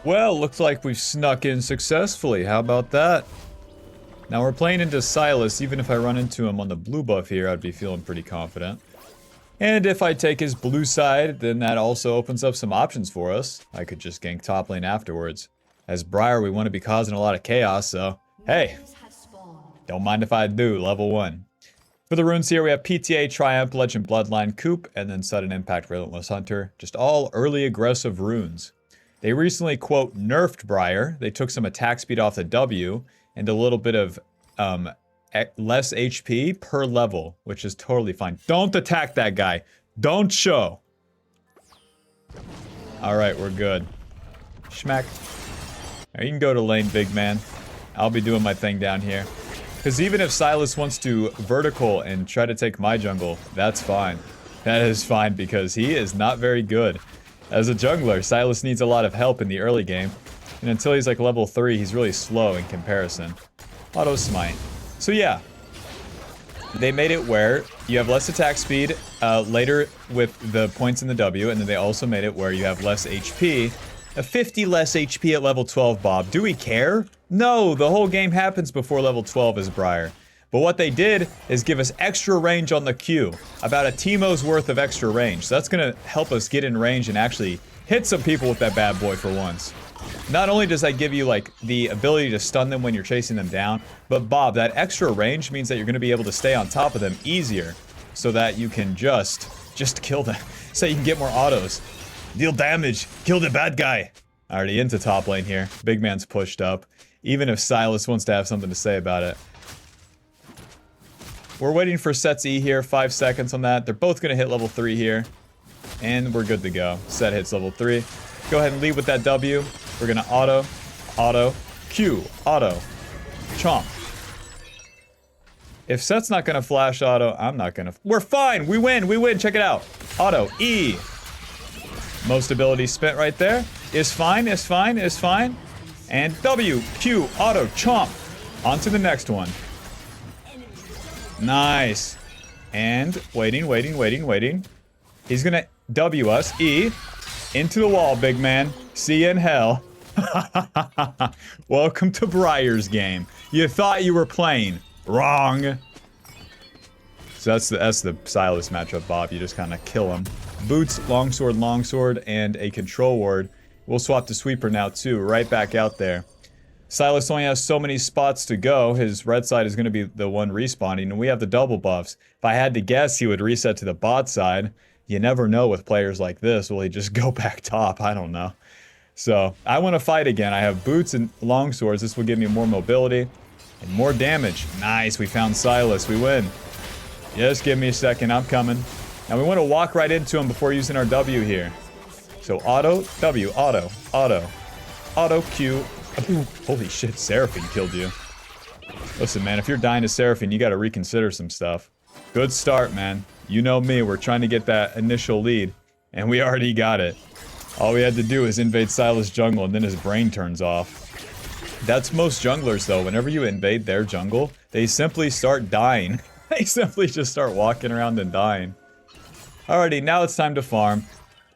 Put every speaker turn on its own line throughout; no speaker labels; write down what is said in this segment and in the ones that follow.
Well, looks like we've snuck in successfully. How about that? Now we're playing into Silas. Even if I run into him on the blue buff here, I'd be feeling pretty confident. And if I take his blue side, then that also opens up some options for us. I could just gank top lane afterwards. As Briar, we want to be causing a lot of chaos, so hey, don't mind if I do, level 1. For the runes here, we have PTA, Triumph, Legend Bloodline, Coop, and then Sudden Impact, Relentless Hunter. Just all early aggressive runes. They recently, quote, nerfed Briar. They took some attack speed off the W and a little bit of less HP per level, which is totally fine. Don't attack that guy. Don't show. Alright, we're good. Schmack. Right, you can go to lane, big man. I'll be doing my thing down here. Because even if Silas wants to vertical and try to take my jungle, that's fine. That is fine because he is not very good. As a jungler, Silas needs a lot of help in the early game. And until he's like level 3, he's really slow in comparison. Auto smite. So yeah. They made it where you have less attack speed later with the points in the W. And then they also made it where you have less HP. A 50 less HP at level 12, Bob. Do we care? No, the whole game happens before level 12 as Briar. But what they did is give us extra range on the Q. About a Teemo's worth of extra range. So that's going to help us get in range and actually hit some people with that bad boy for once. Not only does that give you, like, the ability to stun them when you're chasing them down, but Bob, that extra range means that you're going to be able to stay on top of them easier. So that you can just kill them. So you can get more autos. Deal damage. Kill the bad guy. Already into top lane here. Big man's pushed up. Even if Silas wants to have something to say about it. We're waiting for Set's E here. 5 seconds on that. They're both going to hit level 3 here. And we're good to go. Set hits level 3. Go ahead and lead with that W. We're going to auto, Q, auto, chomp. If Set's not going to flash auto, I'm not going to. We're fine. We win. Check it out. Auto, E. Most ability spent right there. Is fine. And W, Q, auto, chomp. On to the next one. Nice. And waiting. He's gonna W us. E. Into the wall, big man. See you in hell. Welcome to Briar's game. You thought you were playing. Wrong. So that's the Silas matchup, Bob. You just kind of kill him. Boots, longsword, and a control ward. We'll swap to sweeper now too. Right back out there. Silas only has so many spots to go. His red side is going to be the one respawning, and we have the double buffs. If I had to guess, he would reset to the bot side. You never know with players like this. Will he just go back top? I don't know. So, I want to fight again. I have boots and longswords. This will give me more mobility and more damage. Nice, we found Silas. We win. Just give me a second. I'm coming. Now, we want to walk right into him before using our W here. So, auto, W, auto, Q. Ooh, holy shit, Seraphine killed you. Listen, man, if you're dying to Seraphine, you gotta reconsider some stuff. Good start, man. You know me, we're trying to get that initial lead, and we already got it. All we had to do is invade Silas' jungle, and then his brain turns off. That's most junglers, though. Whenever you invade their jungle, they simply start dying. They simply just start walking around and dying. Alrighty, now it's time to farm.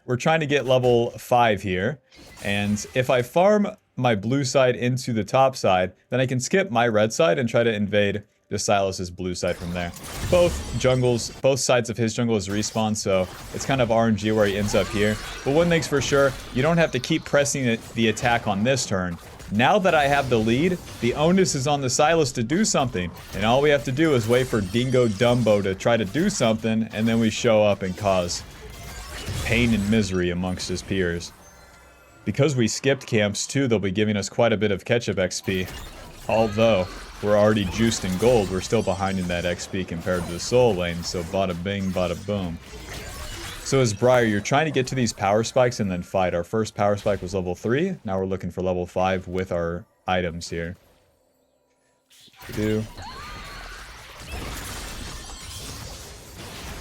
We're trying to get level 5 here, and if I farm my blue side into the top side, then I can skip my red side and try to invade the Silas's blue side from there. Both sides of his jungle is respawn, so it's kind of RNG where he ends up here. But one thing's for sure, you don't have to keep pressing the attack on this turn. Now that I have the lead, the onus is on the Silas to do something, and all we have to do is wait for Dingo Dumbo to try to do something, and then we show up and cause pain and misery amongst his peers. Because we skipped camps too, they'll be giving us quite a bit of catch-up XP. Although, we're already juiced in gold, we're still behind in that XP compared to the soul lane, so bada bing, bada boom. So as Briar, you're trying to get to these power spikes and then fight. Our first power spike was level 3, now we're looking for level 5 with our items here.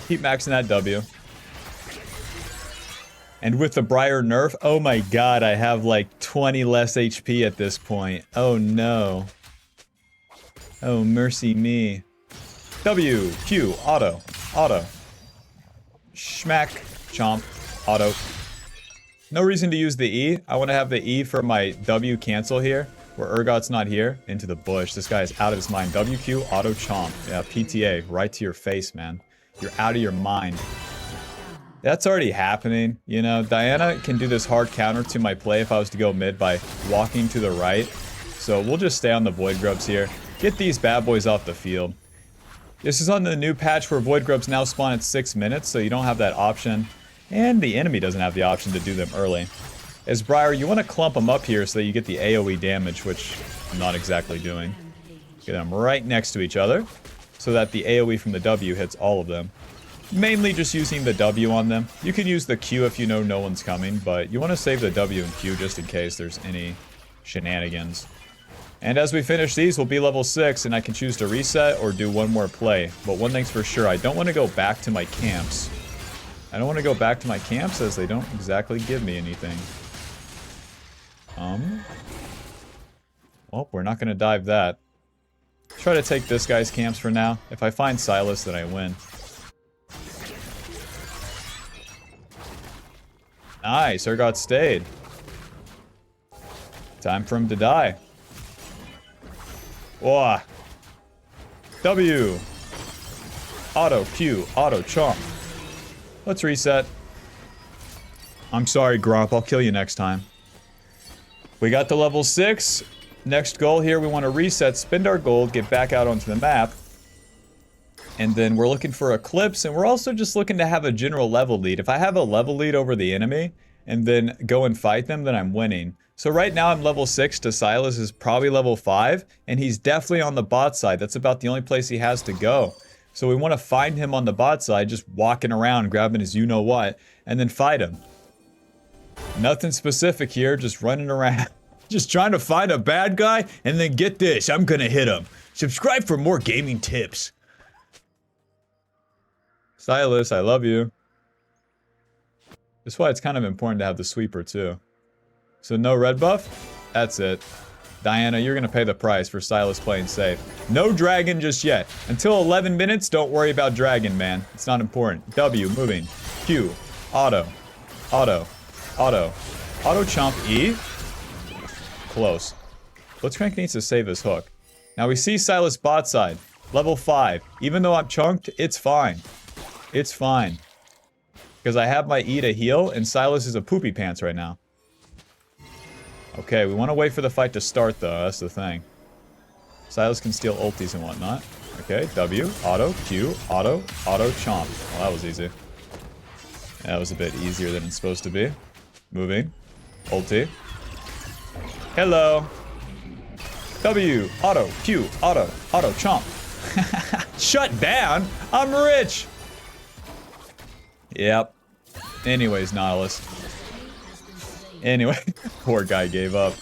Keep maxing that W. And with the Briar nerf, oh my god, I have like 20 less HP at this point. Oh no. Oh, mercy me. W, Q, auto, Schmack, chomp, auto. No reason to use the E. I want to have the E for my W cancel here, where Urgot's not here. Into the bush. This guy is out of his mind. WQ, auto chomp. Yeah, PTA, right to your face, man. You're out of your mind. That's already happening, you know. Diana can do this hard counter to my play if I was to go mid by walking to the right. So we'll just stay on the Void Grubs here. Get these bad boys off the field. This is on the new patch where Void Grubs now spawn at 6 minutes, so you don't have that option. And the enemy doesn't have the option to do them early. As Briar, you want to clump them up here so that you get the AoE damage, which I'm not exactly doing. Get them right next to each other, so that the AoE from the W hits all of them. Mainly just using the W on them. You can use the Q if you know no one's coming, but you want to save the W and Q just in case there's any shenanigans. And as we finish these, we'll be level 6, and I can choose to reset or do one more play. But one thing's for sure, I don't want to go back to my camps. I don't want to go back to my camps as they don't exactly give me anything. Well, we're not going to dive that. Try to take this guy's camps for now. If I find Silas, then I win. Nice, Urgot stayed. Time for him to die. Whoa. W. Auto Q. Auto chomp. Let's reset. I'm sorry, Gromp. I'll kill you next time. We got to level 6. Next goal here, we want to reset, spend our gold, get back out onto the map. And then we're looking for Eclipse, and we're also just looking to have a general level lead. If I have a level lead over the enemy, and then go and fight them, then I'm winning. So right now I'm level 6 to Silas is probably level 5, and he's definitely on the bot side. That's about the only place he has to go. So we want to find him on the bot side, just walking around, grabbing his you-know-what, and then fight him. Nothing specific here, just running around. Just trying to find a bad guy, and then get this, I'm gonna hit him. Subscribe for more gaming tips. Silas, I love you. That's why it's kind of important to have the sweeper too. So no red buff? That's it. Diana, you're gonna pay the price for Silas playing safe. No dragon just yet. Until 11 minutes, don't worry about dragon, man. It's not important. W, moving. Q, auto. Auto. Auto. Auto chomp E. Close. Blitzcrank needs to save his hook. Now we see Silas bot side. Level 5. Even though I'm chunked, it's fine. It's fine. Because I have my E to heal, and Silas is a poopy pants right now. Okay, we want to wait for the fight to start, though. That's the thing. Silas can steal ultis and whatnot. Okay, W, auto, Q, auto, chomp. Well, that was easy. That was a bit easier than it's supposed to be. Moving. Ulti. Hello. W, auto, Q, auto, chomp. Shut down? I'm rich! Yep. Anyways, Nautilus. Anyway, poor guy gave up.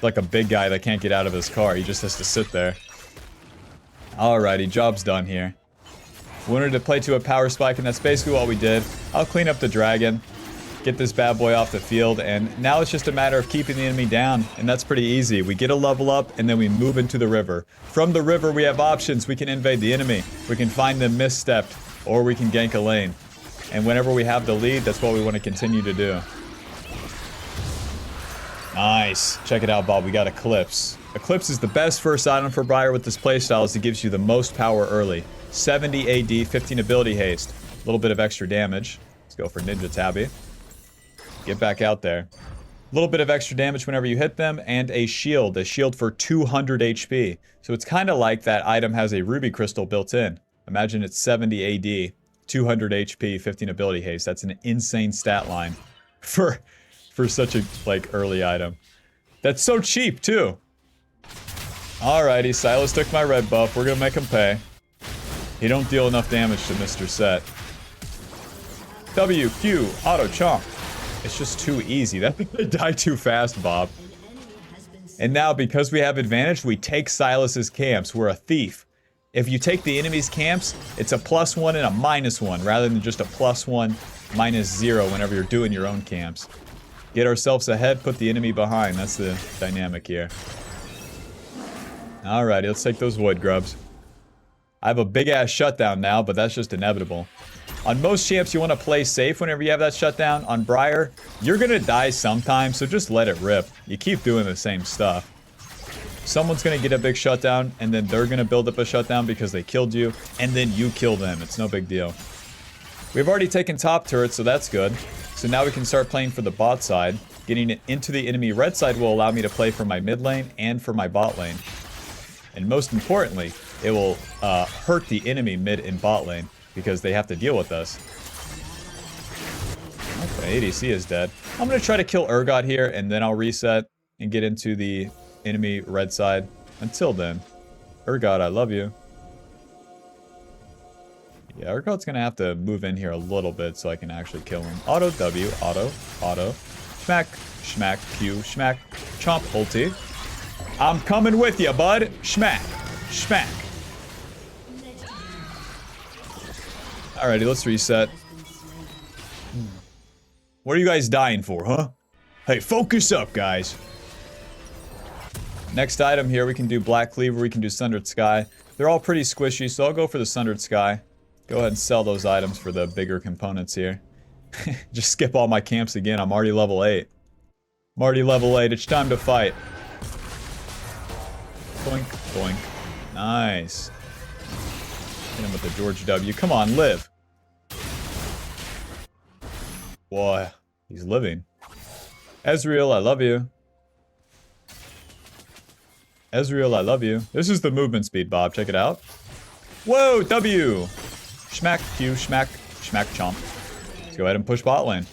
Like a big guy that can't get out of his car. He just has to sit there. Alrighty, job's done here. Wanted to play to a power spike, and that's basically what we did. I'll clean up the dragon. Get this bad boy off the field, and now it's just a matter of keeping the enemy down, and that's pretty easy. We get a level up, and then we move into the river. From the river, we have options. We can invade the enemy. We can find them misstepped, or we can gank a lane. And whenever we have the lead, that's what we want to continue to do. Nice. Check it out, Bob. We got Eclipse. Eclipse is the best first item for Briar with this playstyle as it gives you the most power early. 70 AD, 15 ability haste. A little bit of extra damage. Let's go for Ninja Tabby. Get back out there. A little bit of extra damage whenever you hit them, and a shield for 200 HP. So it's kind of like that item has a ruby crystal built in. Imagine it's 70 AD, 200 HP, 15 ability haste. That's an insane stat line for such a, like, early item. That's so cheap, too. Alrighty, Silas took my red buff. We're gonna make him pay. He don't deal enough damage to Mr. Set. W, Q, auto, chomp. It's just too easy. That died too fast, Bob. And now, because we have advantage, we take Silas's camps. We're a thief. If you take the enemy's camps, it's a +1 and a -1, rather than just a +1, -0 whenever you're doing your own camps. Get ourselves ahead, put the enemy behind. That's the dynamic here. Alrighty, let's take those Void Grubs. I have a big-ass shutdown now, but that's just inevitable. On most champs, you want to play safe whenever you have that shutdown. On Briar, you're going to die sometime, so just let it rip. You keep doing the same stuff. Someone's going to get a big shutdown, and then they're going to build up a shutdown because they killed you, and then you kill them. It's no big deal. We've already taken top turret, so that's good. So now we can start playing for the bot side. Getting it into the enemy red side will allow me to play for my mid lane and for my bot lane. And most importantly, it will hurt the enemy mid and bot lane because they have to deal with us. Okay, ADC is dead. I'm going to try to kill Urgot here, and then I'll reset and get into the enemy red side. Until then, Urgot, I love you. Yeah, Urgot's going to have to move in here a little bit so I can actually kill him. Auto W, auto, schmack, schmack, Q, schmack, chomp, ulti. I'm coming with you, bud. Schmack, schmack. Alrighty, let's reset. What are you guys dying for, huh? Hey, focus up, guys. Next item here, we can do Black Cleaver, we can do Sundered Sky. They're all pretty squishy, so I'll go for the Sundered Sky. Go ahead and sell those items for the bigger components here. Just skip all my camps again, I'm already level 8. I'm already level 8, it's time to fight. Boink, boink. Nice. Hit him with the George W. Come on, live. Boy, he's living. Ezreal, I love you. Ezreal, I love you. This is the movement speed, Bob. Check it out. Whoa, W. Schmack, Q, schmack, schmack, chomp. Let's go ahead and push bot lane.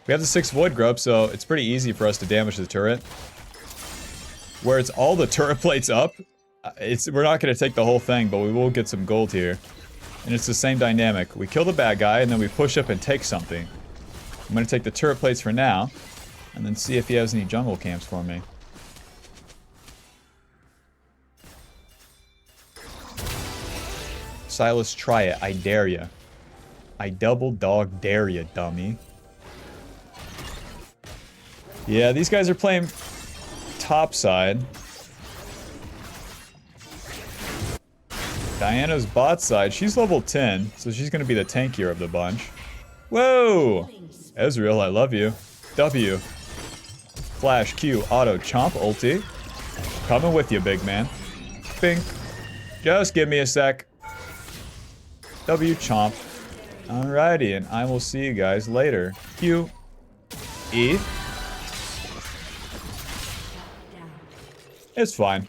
We have the 6 Void Grub, so it's pretty easy for us to damage the turret. Where it's all the turret plates up, we're not going to take the whole thing, but we will get some gold here. And it's the same dynamic. We kill the bad guy, and then we push up and take something. I'm going to take the turret plates for now, and then see if he has any jungle camps for me. Silas, try it. I dare ya. I double dog dare ya, dummy. Yeah, these guys are playing top side. Diana's bot side. She's level 10, so she's going to be the tankier of the bunch. Whoa! Ezreal, I love you. W. Flash, Q, auto, chomp, ulti. Coming with you, big man. Bing. Just give me a sec. W, chomp. Alrighty, and I will see you guys later. Q. E. It's fine.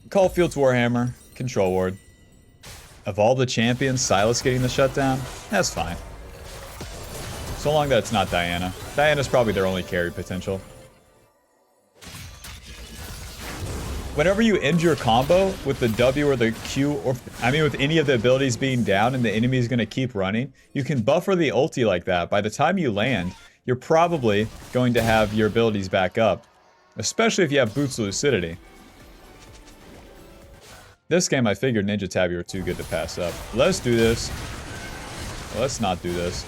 Caulfield's Warhammer. Control Ward. Of all the champions, Silas getting the shutdown? That's fine. So long that it's not Diana. Diana's probably their only carry potential. Whenever you end your combo with the W or the Q, or I mean with any of the abilities being down and the enemy is going to keep running, you can buffer the ulti like that. By the time you land, you're probably going to have your abilities back up. Especially if you have Boots Lucidity. This game, I figured Ninja Tabby were too good to pass up. Let's do this. Let's not do this.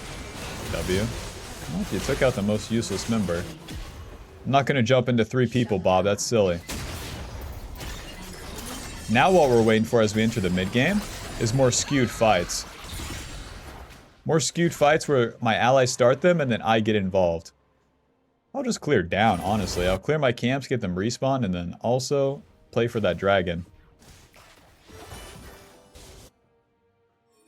W. Well, you took out the most useless member. I'm not going to jump into 3 people, Bob. That's silly. Now what we're waiting for as we enter the mid-game is more skewed fights. More skewed fights where my allies start them and then I get involved. I'll just clear down, honestly. I'll clear my camps, get them respawn, and then also play for that dragon.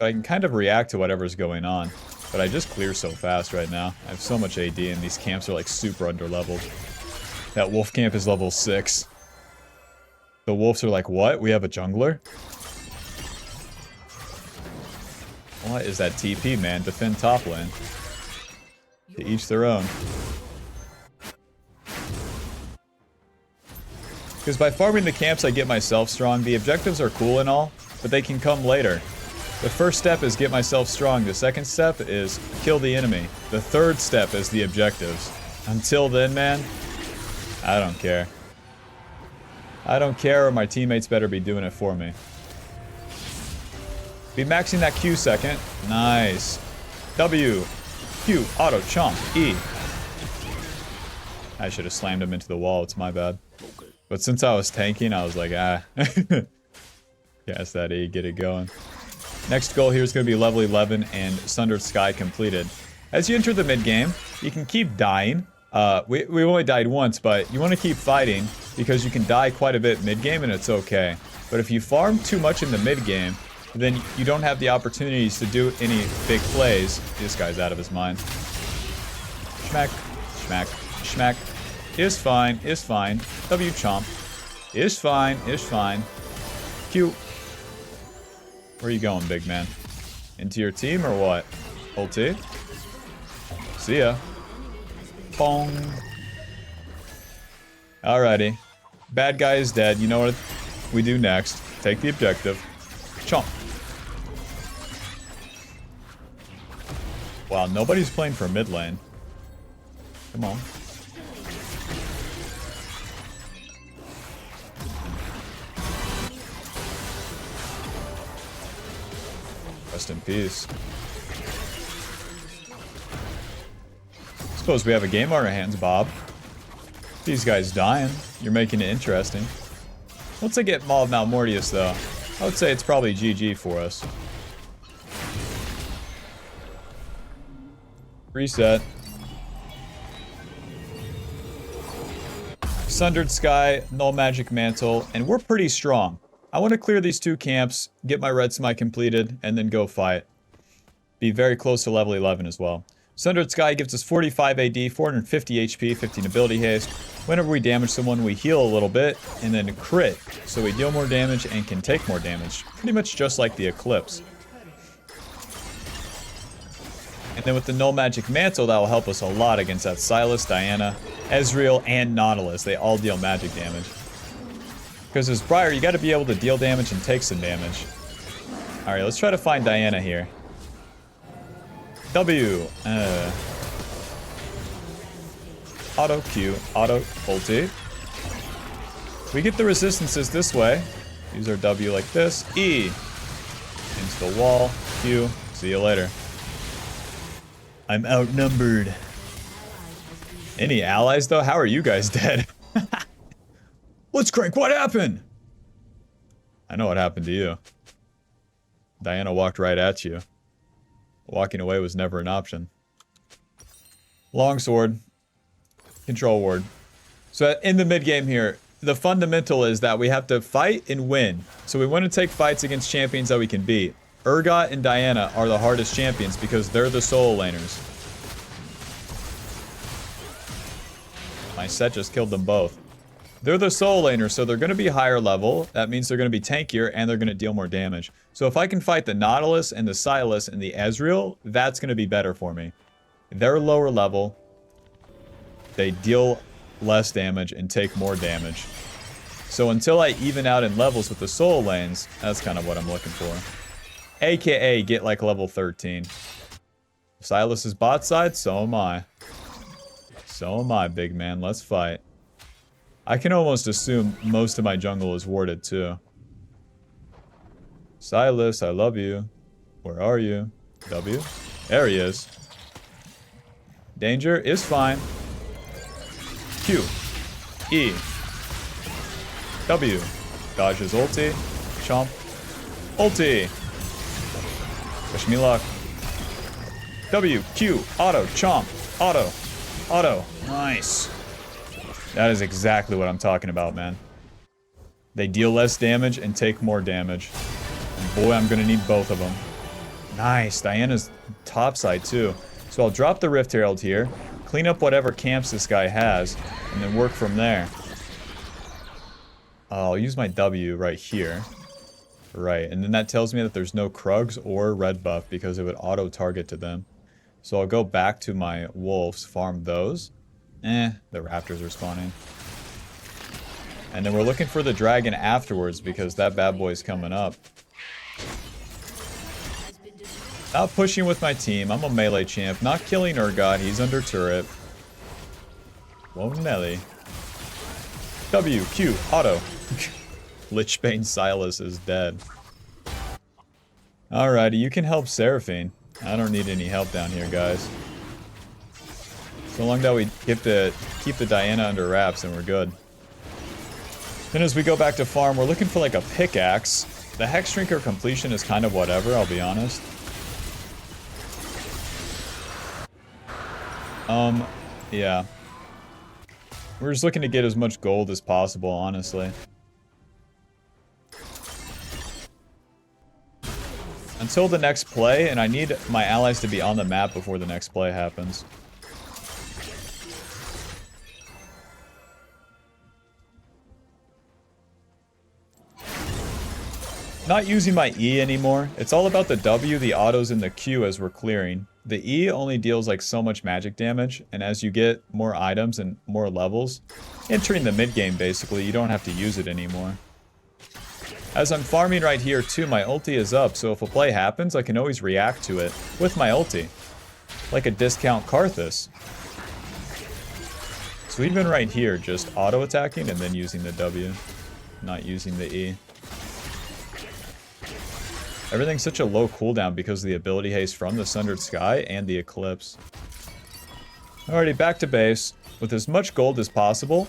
I can kind of react to whatever's going on, but I just clear so fast right now. I have so much AD and these camps are like super underleveled. That wolf camp is level 6. The wolves are like, what? We have a jungler? What is that TP, man? Defend top lane. To each their own. Because by farming the camps, I get myself strong. The objectives are cool and all, but they can come later. The first step is get myself strong. The second step is kill the enemy. The third step is the objectives. Until then, man, I don't care. I don't care, or my teammates better be doing it for me. Be maxing that Q second. Nice. W. Q. Auto. Chomp. E. I should have slammed him into the wall. It's my bad. But since I was tanking, I was like, ah. Cast that E, get it going. Next goal here is going to be level 11 and Sundered Sky completed. As you enter the mid-game, you can keep dying. We only died once, but you want to keep fighting because you can die quite a bit mid-game and it's okay. But if you farm too much in the mid-game, then you don't have the opportunities to do any big plays. This guy's out of his mind. Schmack, schmack, schmack. Is fine, is fine. W chomp. Is fine, is fine. Q. Where are you going, big man? Into your team or what? Ulti? See ya. Bong. Alrighty. Bad guy is dead. You know what we do next. Take the objective. Chomp. Wow, nobody's playing for mid lane. Come on. Rest in peace. Suppose we have a game on our hands, Bob. These guys dying. You're making it interesting. Once I get Maul of Malmortius, though, I would say it's probably GG for us. Reset. Sundered Sky, Null Magic Mantle, and we're pretty strong. I want to clear these two camps, get my Red Smite completed, and then go fight. Be very close to level 11 as well. Sundered Sky gives us 45 AD, 450 HP, 15 ability haste. Whenever we damage someone, we heal a little bit, and then crit, so we deal more damage and can take more damage. Pretty much just like the Eclipse. And then with the Null Magic Mantle, that will help us a lot against that Sylas, Diana, Ezreal, and Nautilus. They all deal magic damage. Because as Briar, you got to be able to deal damage and take some damage. Alright, let's try to find Diana here. W. Auto Q. Auto ulti. We get the resistances this way. Use our W like this. E. Into the wall. Q. See you later. I'm outnumbered. Any allies, though? How are you guys dead? Let's crank. What happened? I know what happened to you. Diana walked right at you. Walking away was never an option. Longsword. Control ward. So in the mid game here, the fundamental is that we have to fight and win. So we want to take fights against champions that we can beat. Urgot and Diana are the hardest champions because they're the solo laners. My set just killed them both. They're the solo laners, so they're going to be higher level. That means they're going to be tankier, and they're going to deal more damage. So if I can fight the Nautilus and the Sylas and the Ezreal, that's going to be better for me. They're lower level. They deal less damage and take more damage. So until I even out in levels with the solo lanes, that's kind of what I'm looking for. AKA get like level 13. Sylas is bot side, so am I. So am I, big man. Let's fight. I can almost assume most of my jungle is warded too. Sylas, I love you. Where are you? W? There he is. Danger is fine. Q. E. W. Dodges ulti. Chomp. Ulti. Wish me luck. W. Q. Auto. Chomp. Auto. Auto. Nice. That is exactly what I'm talking about, man. They deal less damage and take more damage. And boy, I'm going to need both of them. Nice. Diana's topside, too. So I'll drop the Rift Herald here, clean up whatever camps this guy has, and then work from there. I'll use my W right here. Right, and then that tells me that there's no Krugs or red buff because it would auto-target to them. So I'll go back to my wolves, farm those. The raptors are spawning. And then we're looking for the dragon afterwards because that bad boy's coming up. Not pushing with my team. I'm a melee champ. Not killing Urgot. He's under turret. Won't melee. W, Q, auto. Lichbane Sylas is dead. Alrighty, you can help Seraphine. I don't need any help down here, guys. So long that we keep the Diana under wraps and we're good. Then as we go back to farm, we're looking for like a pickaxe. The Hex Shrinker completion is kind of whatever, I'll be honest. Yeah. We're just looking to get as much gold as possible, honestly. Until the next play, and I need my allies to be on the map before the next play happens. Not using my E anymore. It's all about the W, the autos, and the Q as we're clearing. The E only deals like so much magic damage, and as you get more items and more levels, entering the mid game basically, you don't have to use it anymore. As I'm farming right here too, my ulti is up, so if a play happens, I can always react to it with my ulti. Like a discount Karthus. So even right here, just auto-attacking and then using the W, not using the E. Everything's such a low cooldown because of the ability haste from the Sundered Sky and the Eclipse. Alrighty, back to base with as much gold as possible,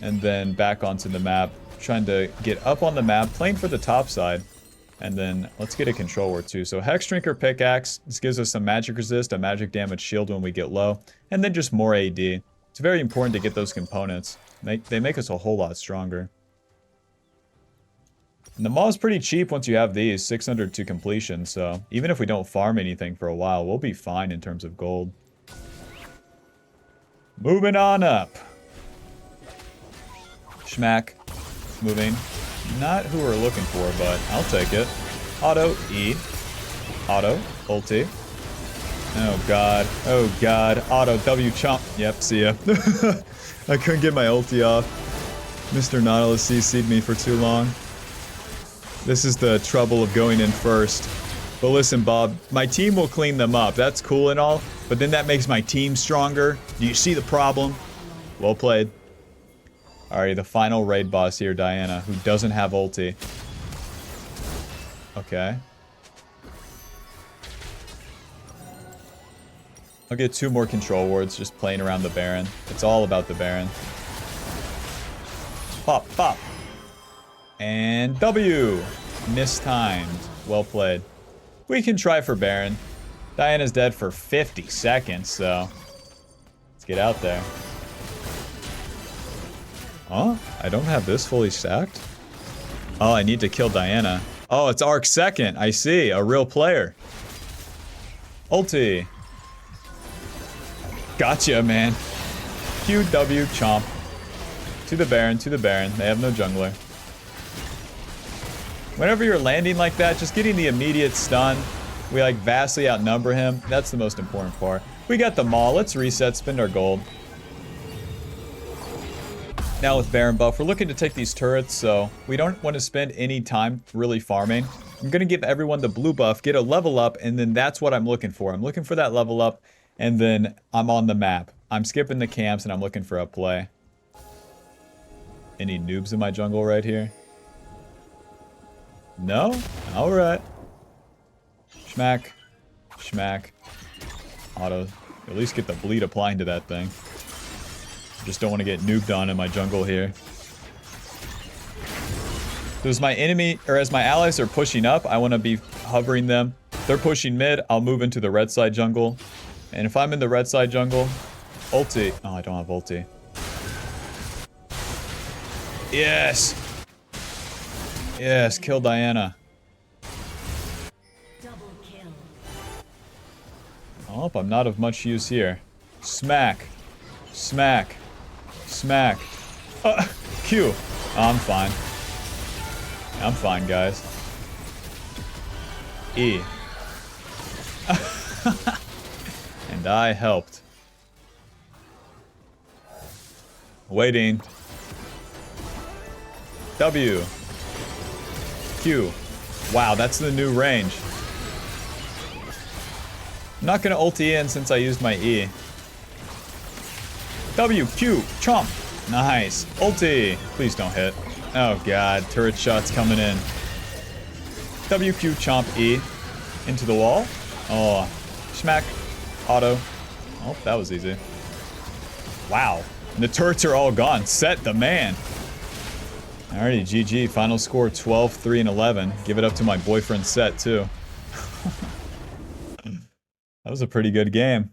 and then back onto the map. Trying to get up on the map, playing for the top side, and then let's get a control ward too. So Hex Shrinker Pickaxe, this gives us some magic resist, a magic damage shield when we get low, and then just more AD. It's very important to get those components. They make us a whole lot stronger. And the Maw's pretty cheap once you have these, 600 to completion, so even if we don't farm anything for a while, we'll be fine in terms of gold. Moving on up. Schmack. Moving. Not who we're looking for, but I'll take it. Auto, E. Auto, ulti. Oh god. Oh god. Auto, W chomp. Yep, see ya. I couldn't get my ulti off. Mr. Nautilus CC'd me for too long. This is the trouble of going in first. But listen, Bob, my team will clean them up. That's cool and all, but then that makes my team stronger. Do you see the problem? Well played. Alright, the final raid boss here, Diana, who doesn't have ulti. Okay. I'll get 2 more control wards just playing around the Baron. It's all about the Baron. Pop, pop. And W. Mistimed. Well played. We can try for Baron. Diana's dead for 50 seconds, so let's get out there. Huh? I don't have this fully stacked? Oh, I need to kill Diana. Oh, it's Arc second. I see. A real player. Ulti. Gotcha, man. QW chomp. To the Baron, to the Baron. They have no jungler. Whenever you're landing like that, just getting the immediate stun. We like vastly outnumber him. That's the most important part. We got the Maul. Let's reset, spend our gold. Now with Baron buff, we're looking to take these turrets, so we don't want to spend any time really farming. I'm going to give everyone the blue buff, get a level up, and then that's what I'm looking for. I'm looking for that level up, and then I'm on the map. I'm skipping the camps, and I'm looking for a play. Any noobs in my jungle right here? No? Alright. Schmack. Schmack. Auto. At least get the bleed applying to that thing. Just don't want to get noobed on in my jungle here. So as my enemy, or as my allies are pushing up, I want to be hovering them. They're pushing mid, I'll move into the red side jungle. And if I'm in the red side jungle, ulti. Oh, I don't have ulti. Yes! Yes, kill Diana.
Double kill.
Oh, I'm not of much use here. Smack. Smack. Smack. Q. Oh, I'm fine. I'm fine, guys. E. And I helped. Waiting. W. Q. Wow, that's the new range. I'm not gonna ulti in since I used my E. W, Q, chomp. Nice. Ulti. Please don't hit. Oh god, turret shots coming in. W, Q, chomp, E. Into the wall. Oh. Schmack. Auto. Oh, that was easy. Wow. And the turrets are all gone. Set the man. Alrighty, GG. Final score 12, 3, and 11. Give it up to my boyfriend's set, too. That was a pretty good game.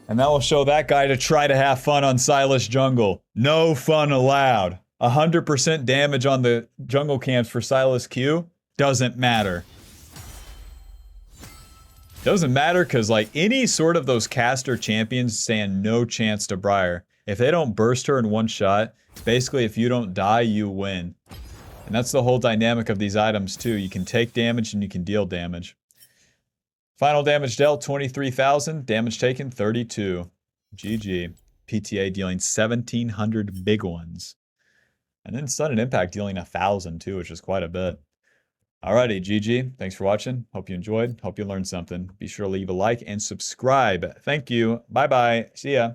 And that will show that guy to try to have fun on Silas Jungle. No fun allowed. 100% damage on the jungle camps for Silas Q doesn't matter. Doesn't matter because, like, any sort of those caster champions stand no chance to Briar. If they don't burst her in one shot, basically if you don't die, you win. And that's the whole dynamic of these items, too. You can take damage and you can deal damage. Final damage dealt, 23,000. Damage taken, 32. GG. PTA dealing 1,700 big ones. And then Sudden Impact dealing 1,000, too, which is quite a bit. Alrighty, GG. Thanks for watching. Hope you enjoyed. Hope you learned something. Be sure to leave a like and subscribe. Thank you. Bye-bye. See ya.